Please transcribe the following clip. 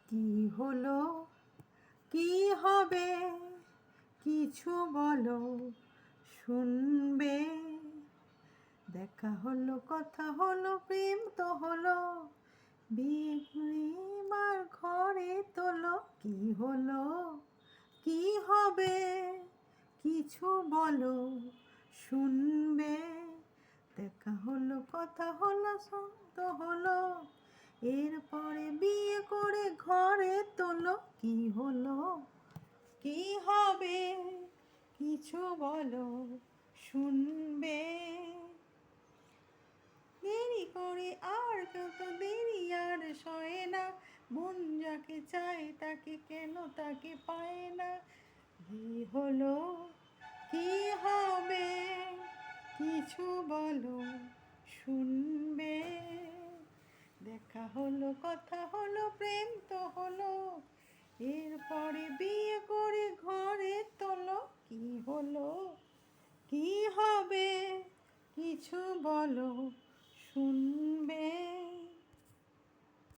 কি হলো, কি হবে, কিছু বলো, শুনবে। দেখা হলো, কথা হলো, প্রেম তো হলো, বিয়ে এবার ঘরে তোলো। কি হলো, কি হবে, কিছু বলো, শুনবে। দেখা হলো, কথা হলো, সব তো হলো, এরপরে বিয়ে করে ঘরে তোলো। কি হলো, কি হবে, কিছু বলো, শুনবে। দেরি করে আর কত দেরি আর সয় না, মন যাকে চায় তাকে কেন তাকে পায় না। কি হলো, কি হবে, কিছু বলো, শুনবে। দেখা হলো, কথা হলো, প্রেম তো হলো, এরপরে বিয়ে করে ঘরে তোলো। কি হলো, কি হবে, কিছু বলো, শুনবে।